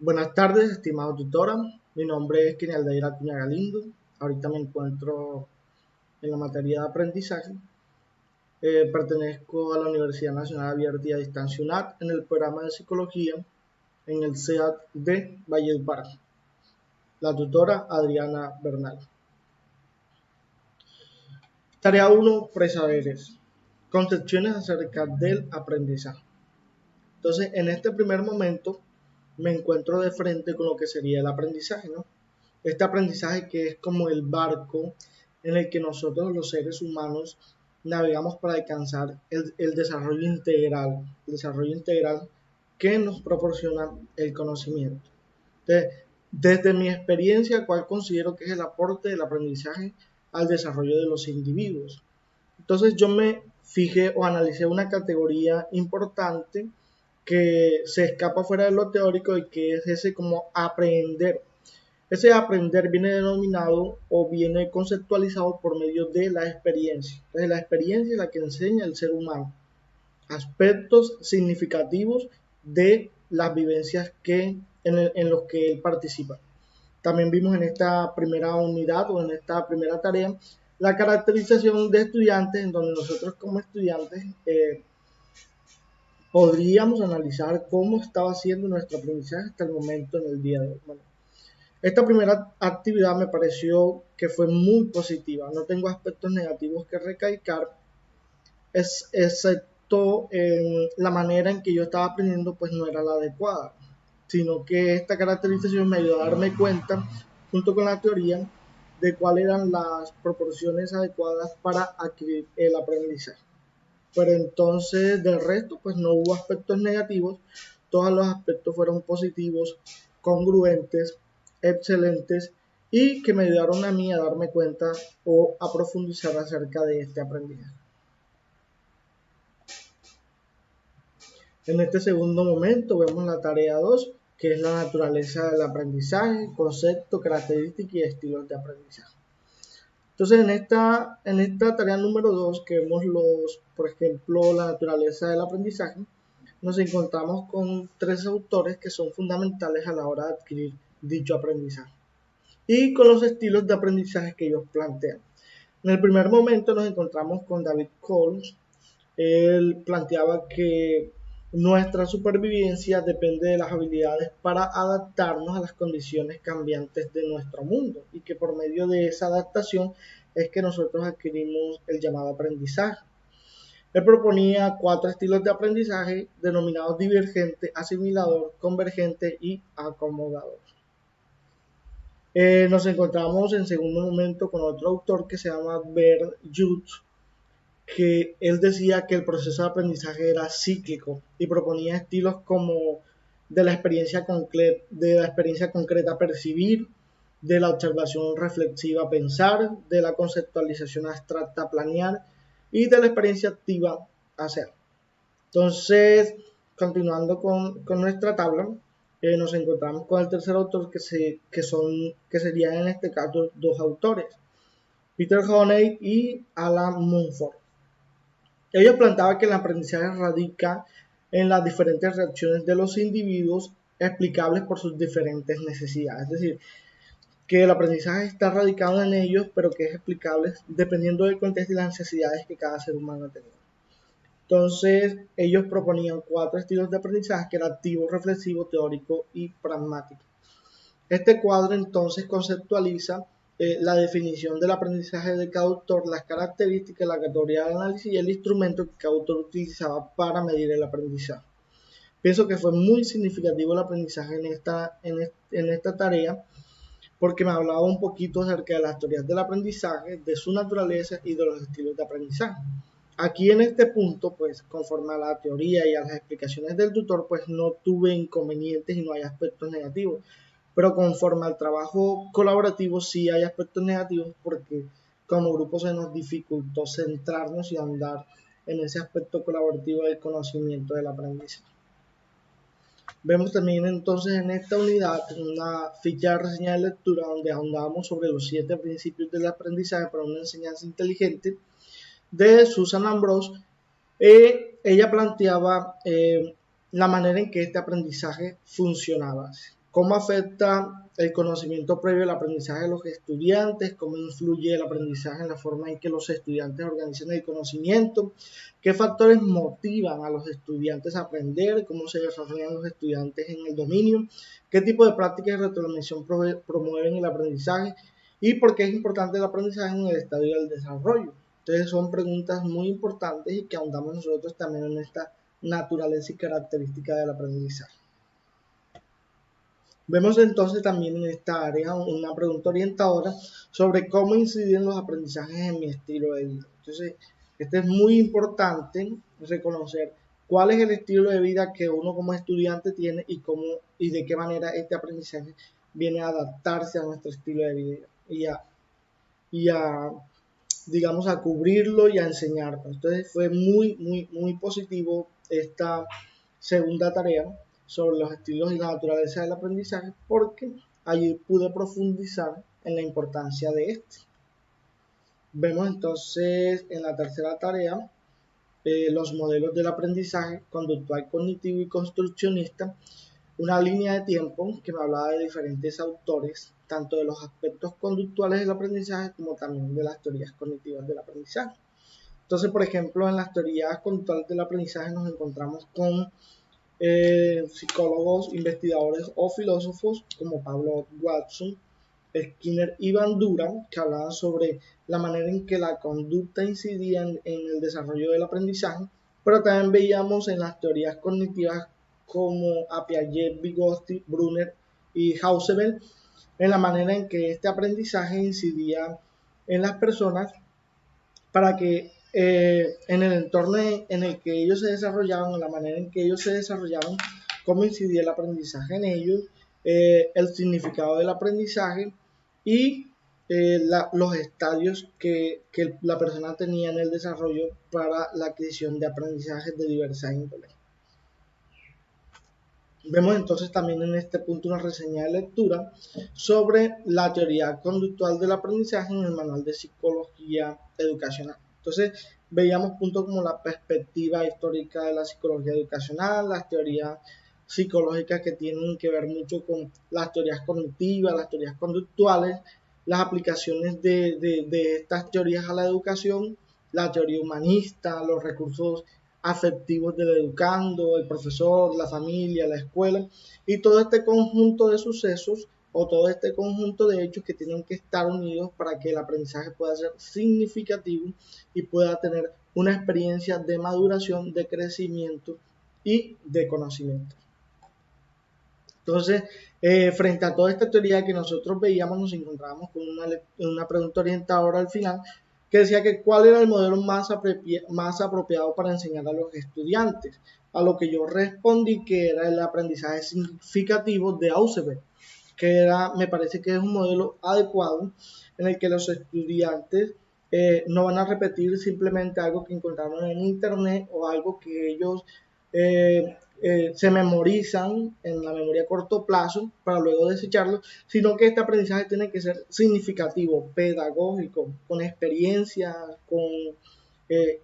Buenas tardes, estimada tutora. Mi nombre es Kenialdair Acuña Galindo. Ahorita me encuentro en la materia de aprendizaje. Pertenezco a la Universidad Nacional Abierta y a Distancia UNAD en el programa de Psicología en el CEAT de Valledupar. La tutora Adriana Bernal. Tarea 1, presaberes. Concepciones acerca del aprendizaje. Entonces, en este primer momento me encuentro de frente con lo que sería el aprendizaje, ¿no? Este aprendizaje que es como el barco en el que nosotros los seres humanos navegamos para alcanzar el desarrollo integral que nos proporciona el conocimiento. Entonces, desde mi experiencia, ¿cuál considero que es el aporte del aprendizaje al desarrollo de los individuos? Entonces yo me fijé o analicé una categoría importante que se escapa fuera de lo teórico y que es ese como aprender. Ese aprender viene denominado o viene conceptualizado por medio de la experiencia. Entonces la experiencia es la que enseña al ser humano aspectos significativos de las vivencias en los que él participa. También vimos en esta primera unidad o en esta primera tarea la caracterización de estudiantes, en donde nosotros como estudiantes podríamos analizar cómo estaba siendo nuestro aprendizaje hasta el momento en el día de hoy. Bueno, esta primera actividad me pareció que fue muy positiva. No tengo aspectos negativos que recalcar, excepto en la manera en que yo estaba aprendiendo, pues no era la adecuada, sino que esta caracterización me ayudó a darme cuenta, junto con la teoría, de cuáles eran las proporciones adecuadas para adquirir el aprendizaje. Pero entonces, del resto, pues no hubo aspectos negativos, todos los aspectos fueron positivos, congruentes, excelentes y que me ayudaron a mí a darme cuenta o a profundizar acerca de este aprendizaje. En este segundo momento vemos la tarea 2, que es la naturaleza del aprendizaje, concepto, características y estilos de aprendizaje. Entonces, en esta tarea número 2, que vemos por ejemplo, la naturaleza del aprendizaje, nos encontramos con tres autores que son fundamentales a la hora de adquirir dicho aprendizaje y con los estilos de aprendizaje que ellos plantean. En el primer momento nos encontramos con David Coles. Él planteaba que nuestra supervivencia depende de las habilidades para adaptarnos a las condiciones cambiantes de nuestro mundo y que por medio de esa adaptación es que nosotros adquirimos el llamado aprendizaje. Él proponía 4 estilos de aprendizaje denominados divergente, asimilador, convergente y acomodador. Nos encontramos en segundo momento con otro autor que se llama Bert Jutz, que él decía que el proceso de aprendizaje era cíclico y proponía estilos como de la experiencia concreta percibir, de la observación reflexiva pensar, de la conceptualización abstracta planear y de la experiencia activa hacer. Entonces, continuando con nuestra tabla, nos encontramos con el tercer autor que serían en este caso dos autores, Peter Honey y Alan Mumford. Ellos planteaban que el aprendizaje radica en las diferentes reacciones de los individuos explicables por sus diferentes necesidades. Es decir, que el aprendizaje está radicado en ellos, pero que es explicable dependiendo del contexto y las necesidades que cada ser humano tenía. Entonces, ellos proponían 4 estilos de aprendizaje, que era activo, reflexivo, teórico y pragmático. Este cuadro entonces conceptualiza la definición del aprendizaje de cada autor, las características, la categoría de análisis y el instrumento que cada autor utilizaba para medir el aprendizaje. Pienso que fue muy significativo el aprendizaje en esta tarea porque me hablaba un poquito acerca de las teorías del aprendizaje, de su naturaleza y de los estilos de aprendizaje. Aquí en este punto, pues conforme a la teoría y a las explicaciones del tutor, pues no tuve inconvenientes y no hay aspectos negativos. Pero conforme al trabajo colaborativo sí hay aspectos negativos porque como grupo se nos dificultó centrarnos y andar en ese aspecto colaborativo del conocimiento del aprendizaje. Vemos también entonces en esta unidad una ficha de reseña de lectura donde ahondamos sobre los 7 principios del aprendizaje para una enseñanza inteligente de Susan Ambrose. Ella planteaba la manera en que este aprendizaje funcionaba. cómo afecta el conocimiento previo al aprendizaje de los estudiantes, cómo influye el aprendizaje en la forma en que los estudiantes organizan el conocimiento, qué factores motivan a los estudiantes a aprender, cómo se desarrollan los estudiantes en el dominio, qué tipo de prácticas de retroalimentación promueven el aprendizaje y por qué es importante el aprendizaje en el estadio del desarrollo. Entonces son preguntas muy importantes y que ahondamos nosotros también en esta naturaleza y característica del aprendizaje. Vemos entonces también en esta área una pregunta orientadora sobre cómo inciden los aprendizajes en mi estilo de vida. Entonces, este es muy importante reconocer cuál es el estilo de vida que uno como estudiante tiene y cómo y de qué manera este aprendizaje viene a adaptarse a nuestro estilo de vida y a digamos, a cubrirlo y a enseñarlo. Entonces fue muy positivo esta segunda tarea sobre los estilos y la naturaleza del aprendizaje porque allí pude profundizar en la importancia de este. Vemos entonces en la tercera tarea los modelos del aprendizaje conductual, cognitivo y construccionista, una línea de tiempo que me hablaba de diferentes autores, tanto de los aspectos conductuales del aprendizaje como también de las teorías cognitivas del aprendizaje. Entonces, por ejemplo, en las teorías conductuales del aprendizaje nos encontramos con psicólogos, investigadores o filósofos como Pablo Watson, Skinner y Bandura, que hablaban sobre la manera en que la conducta incidía en el desarrollo del aprendizaje, pero también veíamos en las teorías cognitivas como a Piaget, Vygotsky, Brunner y Husserl, en la manera en que este aprendizaje incidía en las personas para que en el entorno en el que ellos se desarrollaban, en la manera en que ellos se desarrollaban, cómo incidía el aprendizaje en ellos, el significado del aprendizaje y los estadios que la persona tenía en el desarrollo para la adquisición de aprendizajes de diversas índoles. Vemos entonces también en este punto una reseña de lectura sobre la teoría conductual del aprendizaje en el Manual de Psicología Educacional. Entonces veíamos puntos como la perspectiva histórica de la psicología educacional, las teorías psicológicas que tienen que ver mucho con las teorías cognitivas, las teorías conductuales, las aplicaciones de estas teorías a la educación, la teoría humanista, los recursos afectivos del educando, el profesor, la familia, la escuela, y todo este conjunto de sucesos o todo este conjunto de hechos que tienen que estar unidos para que el aprendizaje pueda ser significativo y pueda tener una experiencia de maduración, de crecimiento y de conocimiento. Entonces, frente a toda esta teoría que nosotros veíamos, nos encontramos con una pregunta orientadora al final que decía que cuál era el modelo más apropiado para enseñar a los estudiantes. A lo que yo respondí que era el aprendizaje significativo de Ausubel, que era, me parece que es un modelo adecuado en el que los estudiantes no van a repetir simplemente algo que encontraron en internet o algo que ellos se memorizan en la memoria a corto plazo para luego desecharlo, sino que este aprendizaje tiene que ser significativo, pedagógico, con experiencias, con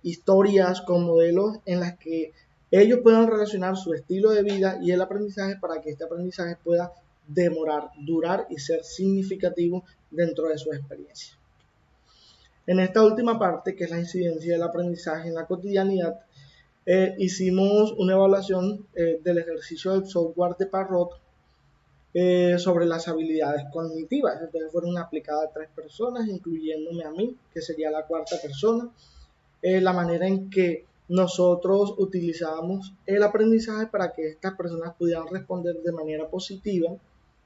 historias, con modelos en las que ellos puedan relacionar su estilo de vida y el aprendizaje para que este aprendizaje pueda demorar, durar y ser significativo dentro de su experiencia. En esta última parte, que es la incidencia del aprendizaje en la cotidianidad, hicimos una evaluación del ejercicio del software de Parrot sobre las habilidades cognitivas. Entonces fueron aplicadas a 3 personas, incluyéndome a mí, que sería la cuarta persona. La manera en que nosotros utilizábamos el aprendizaje para que estas personas pudieran responder de manera positiva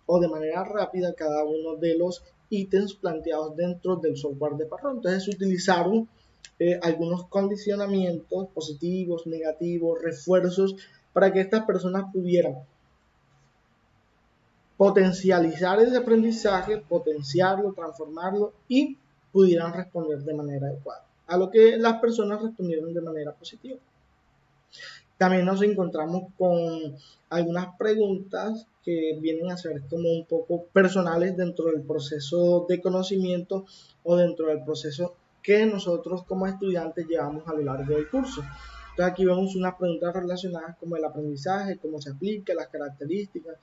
o de manera rápida cada uno de los ítems planteados dentro del software de Parrot. Entonces se utilizaron algunos condicionamientos positivos, negativos, refuerzos para que estas personas pudieran potencializar ese aprendizaje, potenciarlo, transformarlo y pudieran responder de manera adecuada, a lo que las personas respondieron de manera positiva. También nos encontramos con algunas preguntas que vienen a ser como un poco personales dentro del proceso de conocimiento o dentro del proceso que nosotros como estudiantes llevamos a lo largo del curso. Entonces aquí vemos unas preguntas relacionadas como el aprendizaje, cómo se aplica, las características,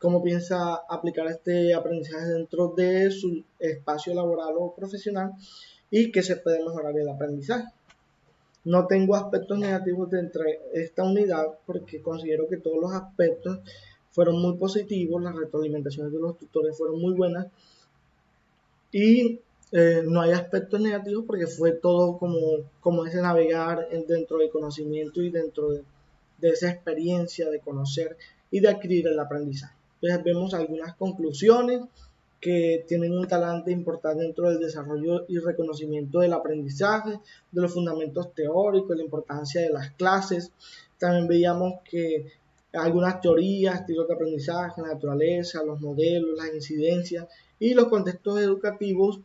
cómo piensa aplicar este aprendizaje dentro de su espacio laboral o profesional y qué se puede mejorar el aprendizaje. No tengo aspectos negativos dentro de esta unidad porque considero que todos los aspectos fueron muy positivos, las retroalimentaciones de los tutores fueron muy buenas y no hay aspectos negativos porque fue todo como ese navegar dentro del conocimiento y dentro de esa experiencia de conocer y de adquirir el aprendizaje. Entonces vemos algunas conclusiones que tienen un talante importante dentro del desarrollo y reconocimiento del aprendizaje, de los fundamentos teóricos, la importancia de las clases. También veíamos que algunas teorías, estilos de aprendizaje, la naturaleza, los modelos, las incidencias y los contextos educativos,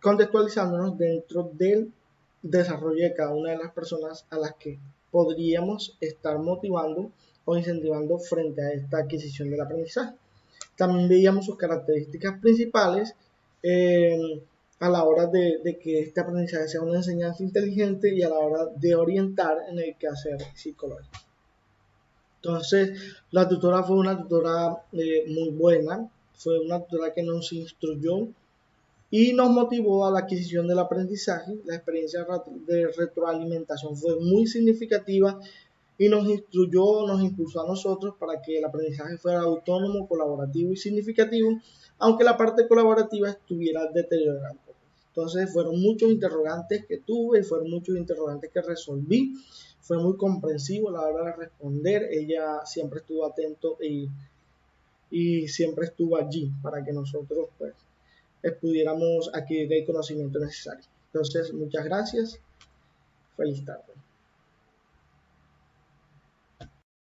contextualizándonos dentro del desarrollo de cada una de las personas a las que podríamos estar motivando o incentivando frente a esta adquisición del aprendizaje. También veíamos sus características principales a la hora de que este aprendizaje sea una enseñanza inteligente y a la hora de orientar en el quehacer psicológico. Entonces, la tutora fue una tutora muy buena, fue una tutora que nos instruyó y nos motivó a la adquisición del aprendizaje. La experiencia de retroalimentación fue muy significativa y nos instruyó, nos impulsó a nosotros para que el aprendizaje fuera autónomo, colaborativo y significativo, aunque la parte colaborativa estuviera deteriorada. Entonces fueron muchos interrogantes que tuve, fueron muchos interrogantes que resolví, fue muy comprensivo a la hora de responder, ella siempre estuvo atento y siempre estuvo allí para que nosotros pues pudiéramos adquirir el conocimiento necesario. Entonces, muchas gracias, feliz tarde.